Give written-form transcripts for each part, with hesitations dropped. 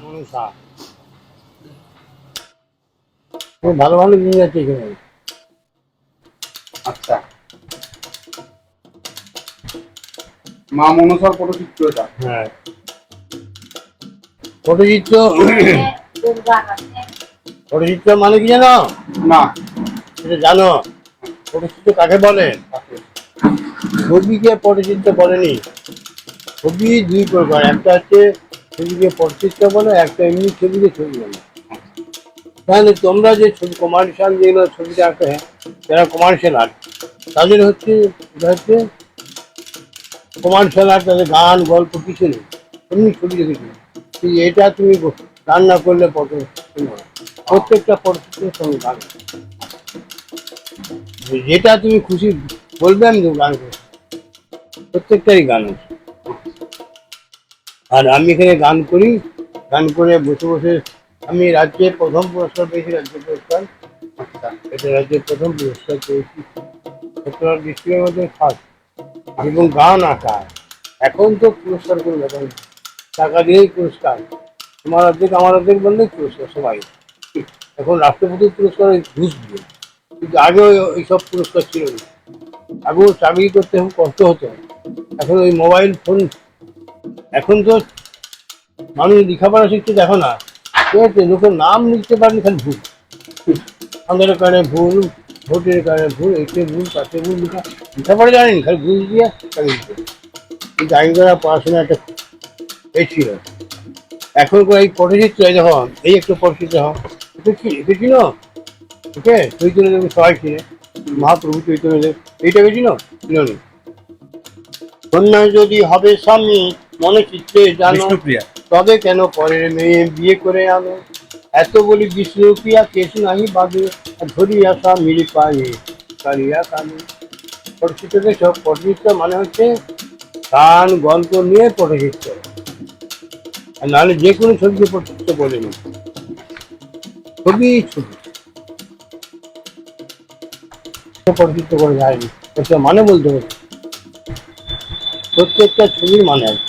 মনসা খুব ভালো ভালো জিনিস আছে এখানে। আচ্ছা, মা মনসার পটচিত্র এটা। হ্যাঁ, পটচিত্র। পটচিত্র মানে কি জানো? না। সেটা জানো? পটচিত্র কাকে বলে? ছবিকে পটচিত্র বলেনি। ছবি দুই প্রকার, একটা হচ্ছে ছবিকে পটচিত্র বলে, একটা এমনি ছবিকে ছবি বলে। তাহলে তোমরা যে ছবি কমার্শিয়াল যেগুলো ছবিটা আঁকে, যারা কমার্শিয়াল আর্ট, তাদের হচ্ছে এটা হচ্ছে কমার্শিয়াল আর্ট, তাদের গান গল্প কিছু নেই, এমনি ছবি দেখেছি। এটা তুমি রান্না করলে প্রত্যেকটা পটচিত্রের সঙ্গে গান, যেটা তুমি খুশি বলবে আমি গান করবো, প্রত্যেকটারই গান আছে। আর আমি এখানে গান করি, গান করে বসে বসে আমি রাজ্যে প্রথম পুরস্কার পেয়েছি, রাজ্য পুরস্কার। এটা রাজ্যের প্রথম পুরস্কার পেয়েছি, ত্রিপুরা ডিস্ট্রিক্টের মধ্যে ফার্স্ট। এবং গান আঁকা, এখন তো পুরস্কার কোনো ব্যাপার নেই, টাকা দিয়েই পুরস্কার, তোমার অর্ধেক আমার অর্ধেক বললেই পুরস্কার সবাই। এখন রাষ্ট্রপতির পুরস্কার ওই ঘুষ দিয়ে, কিন্তু আগেও এইসব পুরস্কার ছিল না। আগেও চাকরি করতে খুব কষ্ট হতো, এখন ওই মোবাইল ফোন, এখন তো মানুষ লেখাপড়া শিখছে, দেখো না ঠিক আছে, লোকের নাম লিখতে পারেনি, খালি ভুল, আধার কার্ডে ভুল, ভোটের কার্ডে ভুল, এতে ভুল, তাতে ভুল, লেখাপড়া জানেনি, খালি ভুল দিয়ে চাকরি দিতে। কিন্তু আগে করা পড়াশোনা একটা এ ছিল। এখন করে এই পটচিত্র, যখন এই একটু পটচিত্র এটা ছিল, ওকে চৈতন্য দেব সবাই ছিলেন, মহাপ্রভু চৈতন্য দেব, এইটা ছিল নি। কন্যা যদি হবে স্বামী মনে চিত্তে জানো, বিষ্ণুপ্রিয়া। তবে কেন পরের মেয়ে বিয়ে করে আনো, এত বলি বিষ্ণুপ্রিয়া কেশ নাহি বাজে, ধরিয়া স্বামীর পায়ে কালিয়া কানে। পটচিত্রকে সব পটচিত্র মানে হচ্ছে গান গল্প নিয়ে পটচিত্র, আর নাহলে যে কোনো ছবিকে পটচিত্র বলেনি, ছবি ছবি পটচিত্র করে যায়নি, এটা মানে বলতে হবে, প্রত্যেকটা ছবির মানে আছে।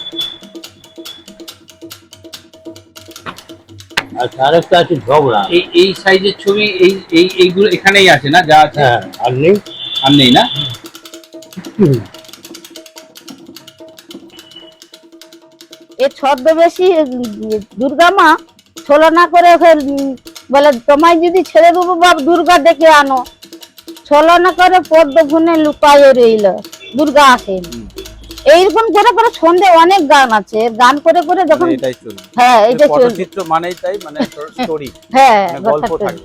আর তার একটা আছে ঝগড়া। এই এই সাইজের ছবি এইগুলো এখানেই আছে না, যা আছে? হ্যাঁ, আর নেই, আর নেই না? এ ছদ্মবেশী দুর্গা মা ছলনা করে বলে তোমায় যদি ছেড়ে দেবো বাপ দুর্গা ডেকে আনো, ছলনা করে পদ্ম গুনে লুকায় রইল দুর্গা আসেন। এইরকম করে করে ছন্দে অনেক গান আছে, গান করে করে যখন এটাই চলবে। হ্যাঁ এটা চলবে, পটচিত্র মানেই তাই, মানে স্টোরি, হ্যাঁ গল্প থাকে।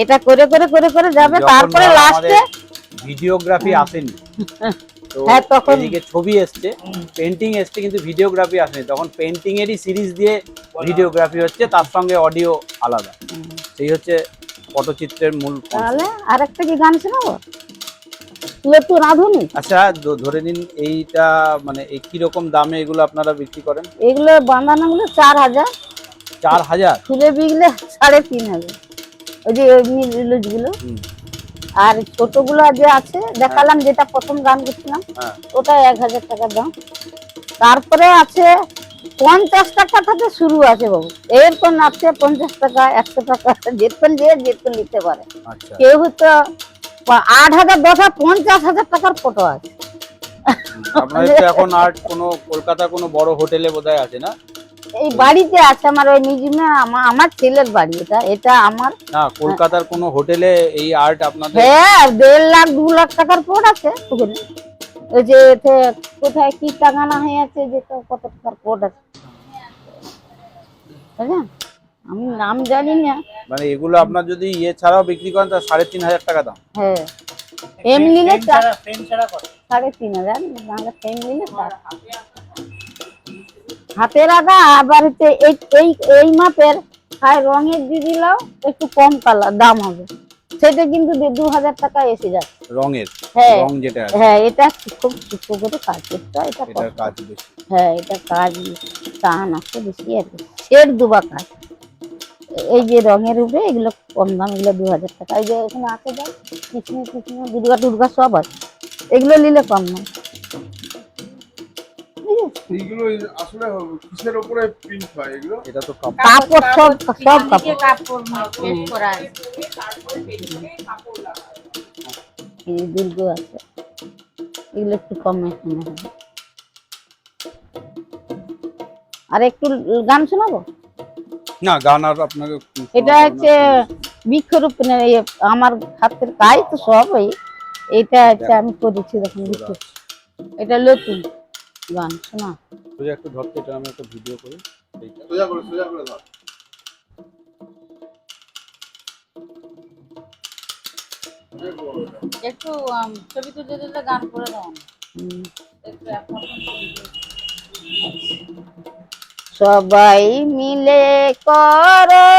এটা করে করে করে করে যাবে, তারপরে লাস্টে ভিডিওগ্রাফি আসেনি তো হ্যাঁ তখন এদিকে ছবি এসছে, পেন্টিং এসছে, কিন্তু ভিডিওগ্রাফি আসেনি। তখন পেন্টিং এরই সিরিজ দিয়ে ভিডিওগ্রাফি হচ্ছে, তার সঙ্গে অডিও আলাদা। সেই হচ্ছে পটচিত্রের মূল concept। তাহলে আরেকটা কি গান শোনাবো, তুই একটু রাঁধুনি। আচ্ছা, ধরে নিন এইটা মানে এই কিরকম দামে এগুলো আপনারা বিক্রি করেন? এগুলো বাঁধানো গুলো 4000, 4000? ফুলে বিকলে 3500, ওই যে এমনি রিলুজ গুলো। আর ছোটগুলো যে আছে দেখালাম, যেটা প্রথম গান করছিলাম হ্যাঁ, ওটা 1000 টাকার দাম। তারপরে আছে 50 টাকা থেকে শুরু আছে বাবু, এরপর আছে 50 টাকা, 100 টাকা, যেরকম যেরকম নিতে পারে। আচ্ছা। কেউ হয়তো 8000, 10,000, 50,000 টাকার ফটো আছে। আপনাদের তো এখন আর্ট কোনো কলকাতা কোনো বড় হোটেলে বোধহয় আছে না? এই বাড়িতে আছে আমার, ওই মিউজিয়ামে, আমার ছেলের বাড়ি এটা, এটা আমার না, কলকাতার কোনো হোটেলে এই আর্ট আপনাদের? হ্যাঁ 1.5 লাখ 2 লাখ টাকার কোট আছে ওখানে। ওই যে কোথায় কি টাঙানো হয়ে আছে, যে কত টাকার কোট আছে, বুঝলেন? আমি নাম জানি না। মানে এগুলো আপনার যদি ইয়ে ছাড়াও বিক্রি করেন তা 3500 টাকা দাম। হ্যাঁ এমনি নিলে 3500, নাহলে ফ্রেম নিলে হাতের আগা। আবার হচ্ছে এই এই এই মাপের আর রঙের দিয়ে দিলেও একটু কম কালার দাম হবে, সেটা কিন্তু 2000 টাকা এসে যাচ্ছে রঙের, হ্যাঁ রং যেটা আছে হ্যাঁ, এটা খুব সূক্ষ্ম করে কাজ করতে হয়, এটা এটার কষ্ট। কাজ বেশি। হ্যাঁ এটা কাজ টান আছে বেশি আর কি, শেড দুবা কাজ। এই যে রঙের উপরে এগুলো কম দাম, এগুলো 2000 টাকা। এই যে এখানে আছে দাম কৃষ্ণ কৃষ্ণ দুর্গা টুর্গা সব আছে, এগুলো নিলে কম দাম, বুঝেছ? সেইগুলো আসলে কিসের উপরে প্রিন্ট হয় এগুলো? এটা তো কাপড়। কাপড় সব কাপড় কাপড় পেস্ট করা আছে। এই দুর্গ আছে, এগুলো একটু কমে কমে হবে। আর একটু গান শোনাবো। না গান আর আপনাকে এটা হচ্ছে বৃক্ষরোপণের আমার হাতের কাজ তো সব এটা হচ্ছে আমি করেছি দেখুন বৃক্ষ। এটা নতুন গান শোনা। তুই একটু ধরতে, এটা আমি একটা ভিডিও করি এইটা। সোজা করে ধর। একটু ছবি তুলতে তুলতে গান করে দাও না। হুম। একটু এখন সবাই মিলে করো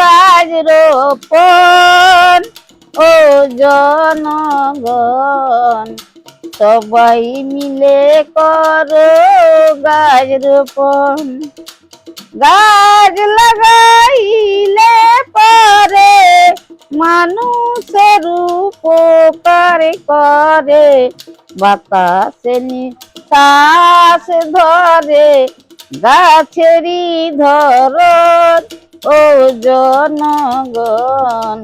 গাছ রোপণ ও জনগণ, সবাই মিলে করো গাছ রোপণ। গাছ লাগাইলে পরে মানুষের উপকার করে, বাতাসে নিঃশ্বাস ধরে গাছেরই ধরন ও জনগণ,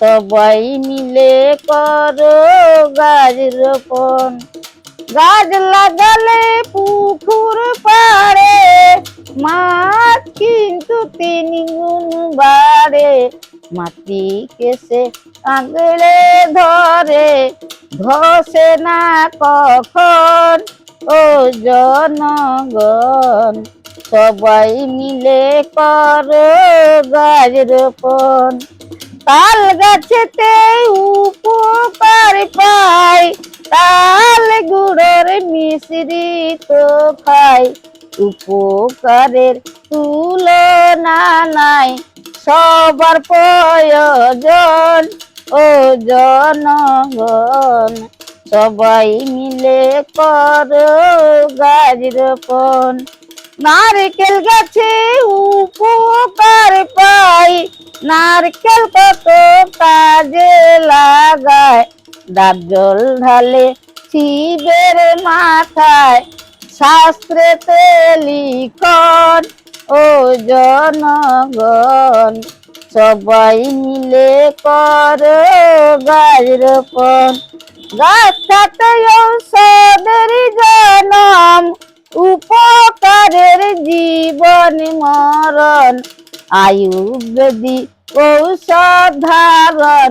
সবাই মিলে করো গাছ রোপণ। গাছ লাগালে পুকুর পাড়ে মাছ কিন্তু 3 গুণ বাড়ে, মাটিকে সে আগলে ধরে ধসে না কখন ও জনগণ, সবাই মিলে করো গাছ রোপণ। তাল গাছেতে উপকার পাই, তাল গুড়ের মিশ্রিত খাই, উপকারের তুলনা নাই, সবার প্রয়োজন ও জনগণ, সবাই মিলে করো গাছ রোপণ। নারকেল গাছে উপকার পাই, নারকেল কত কাজে লাগায়, ডাব জল ঢালে শিবের মাথায়, শাস্ত্রেতে লিখন ও জনগণ, সবাই মিলে করো গাছ রোপণ। গাছ কাটে ঔষধের জনম, উপকারের জীবন মরণ, আয়ুর্বেদিক ঔষধ ধারণ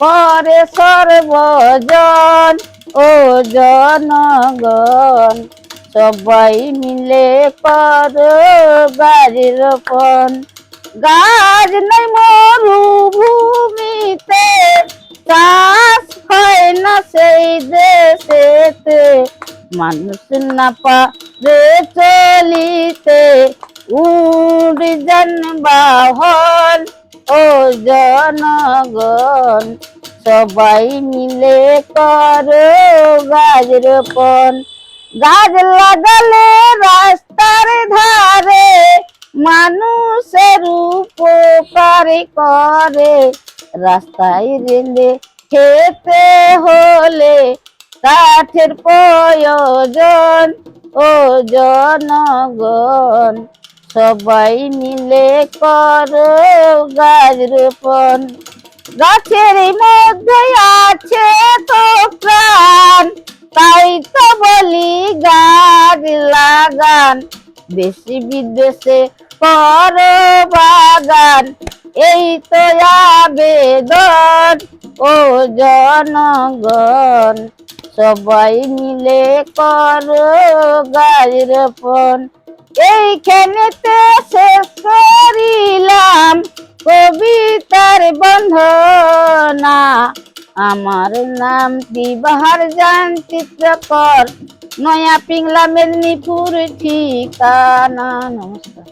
করে সর্বজন ও জনগণ, সবাই মিলে করো গাছ রোপণ। গাছ নেই মরুভূমিতে, চাষ হয় না সেই দেশেতে, মানুষ না পারে চলিতে উড় যানবাহন ও জনগণ, সবাই মিলে করো গাছ রোপণ। গাছ লাগালে রাস্তার ধারে মানুষের উপকার করে, রাস্তায় রেলে খেতে হলে কাঠের প্রয়োজন ও জনগণ, সবাই মিলে করো গাছ রোপণ। গাছের মধ্যে আছে তো প্রাণ, তাই তো বলি গাছ লাগান, দেশে বিদেশে করো বাগান, এই তো আবেদন ও জনগণ, সবাই মিলে করো গাছ রোপণ। এইখানেতে শেষ করিলাম কবিতার বন্ধনা, আমার নাম দিবাহার জান চিত্রকর, নয়া পিংলা মেদিনীপুর ঠিকানা। নমস্কার।